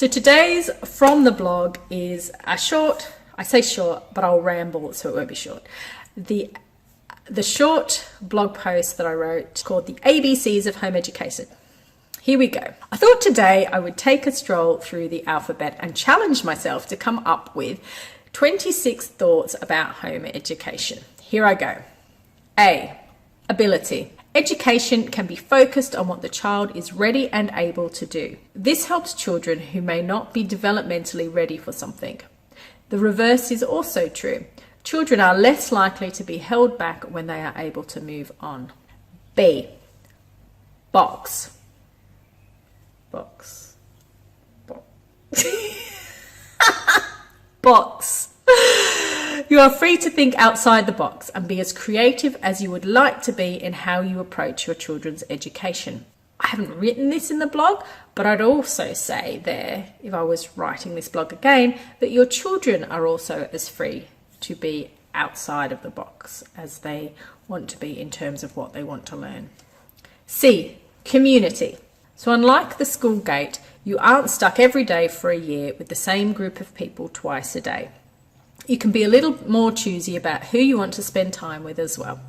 So today's from the blog is a short, I say short, but I'll ramble so it won't be short. The short blog post that I wrote called The ABCs of Home Education. Here we go. I thought today I would take a stroll through the alphabet and challenge myself to come up with 26 thoughts about home education. Here I go. A, ability. Education can be focused on what the child is ready and able to do. This helps children who may not be developmentally ready for something. The reverse is also true. Children are less likely to be held back when they are able to move on. B, box. Box. Box. You are free to think outside the box and be as creative as you would like to be in how you approach your children's education. I haven't written this in the blog, but I'd also say there, if I was writing this blog again, that your children are also as free to be outside of the box as they want to be in terms of what they want to learn. C, community. So unlike the school gate, you aren't stuck every day for a year with the same group of people twice a day. You can be a little more choosy about who you want to spend time with as well.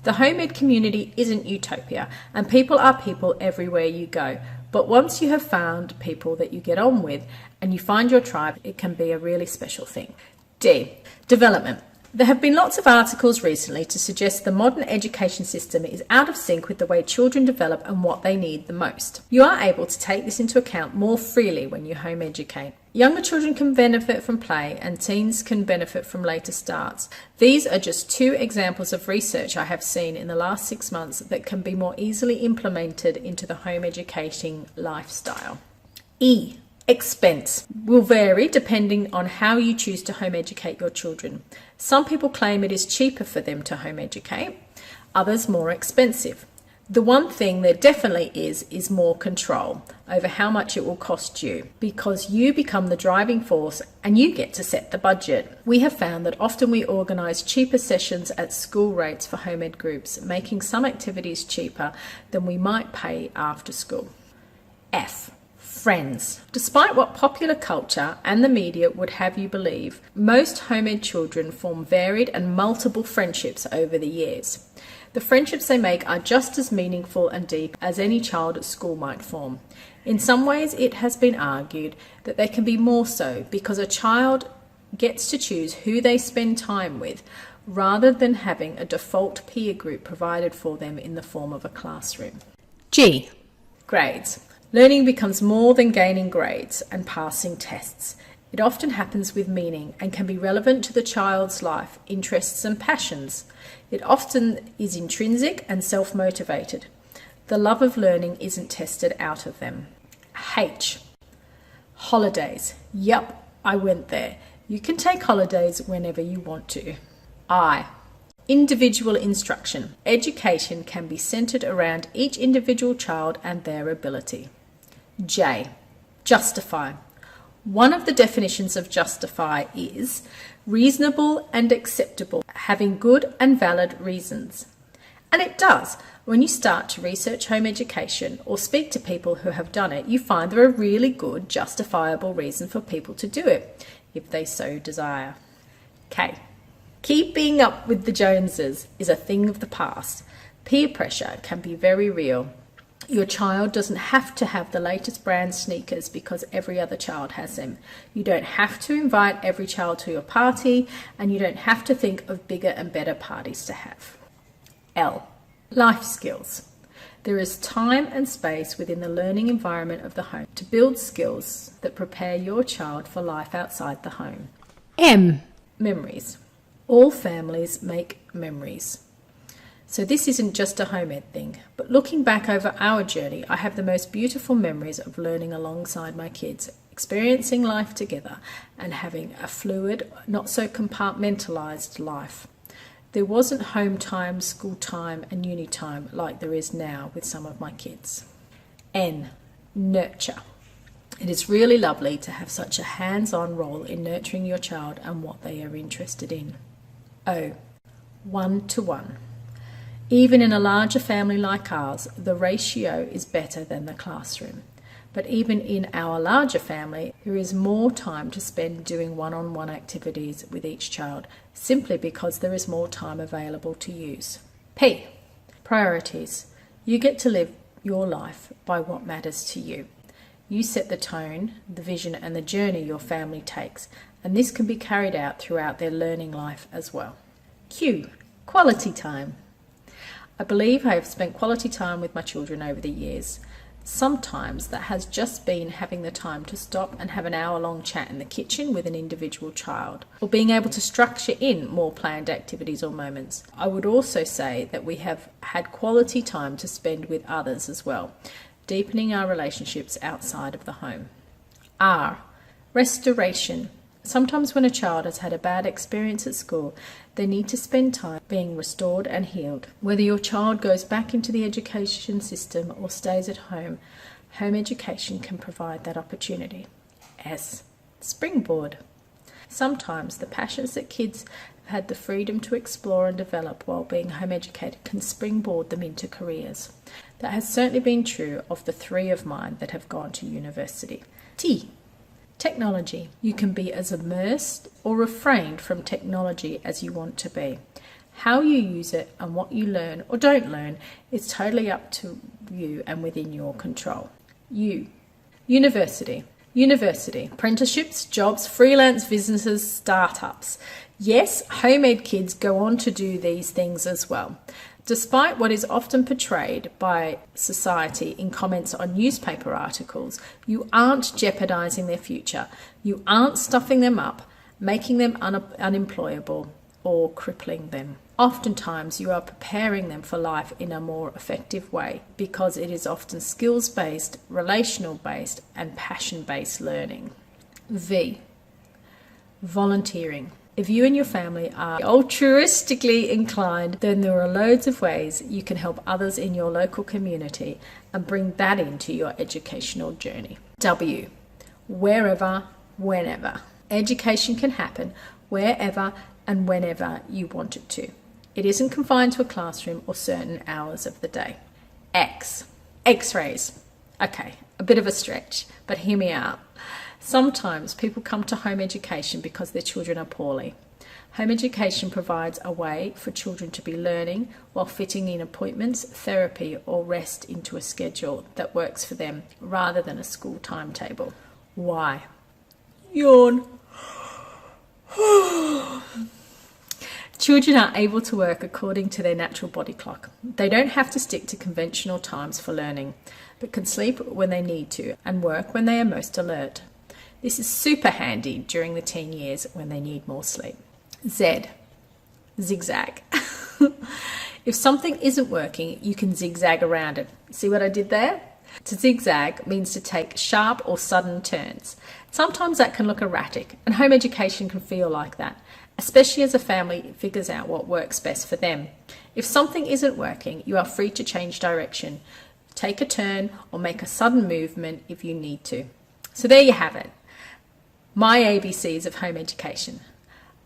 The home ed community isn't utopia, and people are people everywhere you go. But once you have found people that you get on with and you find your tribe, it can be a really special thing. D, development. There have been lots of articles recently to suggest the modern education system is out of sync with the way children develop and what they need the most. You are able to take this into account more freely when you home educate. Younger children can benefit from play and teens can benefit from later starts. These are just two examples of research I have seen in the last 6 months that can be more easily implemented into the home educating lifestyle. E, expense will vary depending on how you choose to home educate your children. Some people claim it is cheaper for them to home educate, others more expensive. The one thing there definitely is more control over how much it will cost you, because you become the driving force and you get to set the budget. We have found that often we organise cheaper sessions at school rates for home ed groups, making some activities cheaper than we might pay after school. F, friends. Despite what popular culture and the media would have you believe, most home ed children form varied and multiple friendships over the years. The friendships they make are just as meaningful and deep as any child at school might form. In some ways, it has been argued that they can be more so because a child gets to choose who they spend time with rather than having a default peer group provided for them in the form of a classroom. G, grades. Learning becomes more than gaining grades and passing tests. It often happens with meaning and can be relevant to the child's life, interests and passions. It often is intrinsic and self-motivated. The love of learning isn't tested out of them. H, holidays. Yup, I went there. You can take holidays whenever you want to. I, individual instruction. Education can be centered around each individual child and their ability. J, justify. One of the definitions of justify is reasonable and acceptable, having good and valid reasons. And it does. When you start to research home education or speak to people who have done it, you find there are really good, justifiable reasons for people to do it, if they so desire. K, keeping up with the Joneses is a thing of the past. Peer pressure can be very real. Your child doesn't have to have the latest brand sneakers because every other child has them. You don't have to invite every child to your party, and you don't have to think of bigger and better parties to have. L, life skills. There is time and space within the learning environment of the home to build skills that prepare your child for life outside the home. M, memories. All families make memories. So this isn't just a home ed thing, but looking back over our journey, I have the most beautiful memories of learning alongside my kids, experiencing life together and having a fluid, not so compartmentalised life. There wasn't home time, school time and uni time like there is now with some of my kids. N, nurture. It is really lovely to have such a hands-on role in nurturing your child and what they are interested in. O, one-to-one. Even in a larger family like ours, the ratio is better than the classroom. But even in our larger family, there is more time to spend doing one-on-one activities with each child, simply because there is more time available to use. P. Priorities. You get to live your life by what matters to you. You set the tone, the vision, and the journey your family takes, and this can be carried out throughout their learning life as well. Q. Quality time. I believe I have spent quality time with my children over the years. Sometimes that has just been having the time to stop and have an hour-long chat in the kitchen with an individual child, or being able to structure in more planned activities or moments. I would also say that we have had quality time to spend with others as well, deepening our relationships outside of the home. R. Restoration. Sometimes when a child has had a bad experience at school, they need to spend time being restored and healed. Whether your child goes back into the education system or stays at home, home education can provide that opportunity. S. Springboard. Sometimes the passions that kids have had the freedom to explore and develop while being home educated can springboard them into careers. That has certainly been true of the 3 of mine that have gone to university. T. Technology. You can be as immersed or refrained from technology as you want to be. How you use it and what you learn or don't learn is totally up to you and within your control. U. University. University. Apprenticeships, jobs, freelance businesses, startups. Yes, home ed kids go on to do these things as well. Despite what is often portrayed by society in comments on newspaper articles, you aren't jeopardising their future. You aren't stuffing them up, making them unemployable, or crippling them. Oftentimes, you are preparing them for life in a more effective way because it is often skills-based, relational-based, and passion-based learning. V. Volunteering. If you and your family are altruistically inclined, then there are loads of ways you can help others in your local community and bring that into your educational journey. W. Wherever, whenever. Education can happen wherever and whenever you want it to. It isn't confined to a classroom or certain hours of the day. X. X-rays. Okay, a bit of a stretch, but hear me out. Sometimes people come to home education because their children are poorly. Home education provides a way for children to be learning while fitting in appointments, therapy, or rest into a schedule that works for them rather than a school timetable. Why? Yawn. Children are able to work according to their natural body clock. They don't have to stick to conventional times for learning, but can sleep when they need to and work when they are most alert. This is super handy during the teen years when they need more sleep. Z. Zigzag. If something isn't working, you can zigzag around it. See what I did there? To zigzag means to take sharp or sudden turns. Sometimes that can look erratic, and home education can feel like that, especially as a family figures out what works best for them. If something isn't working, you are free to change direction, take a turn, or make a sudden movement if you need to. So there you have it. My ABCs of home education.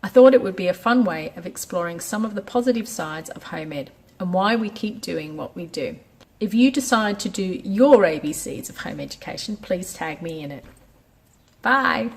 I thought it would be a fun way of exploring some of the positive sides of home ed and why we keep doing what we do. If you decide to do your ABCs of home education, please tag me in it. Bye.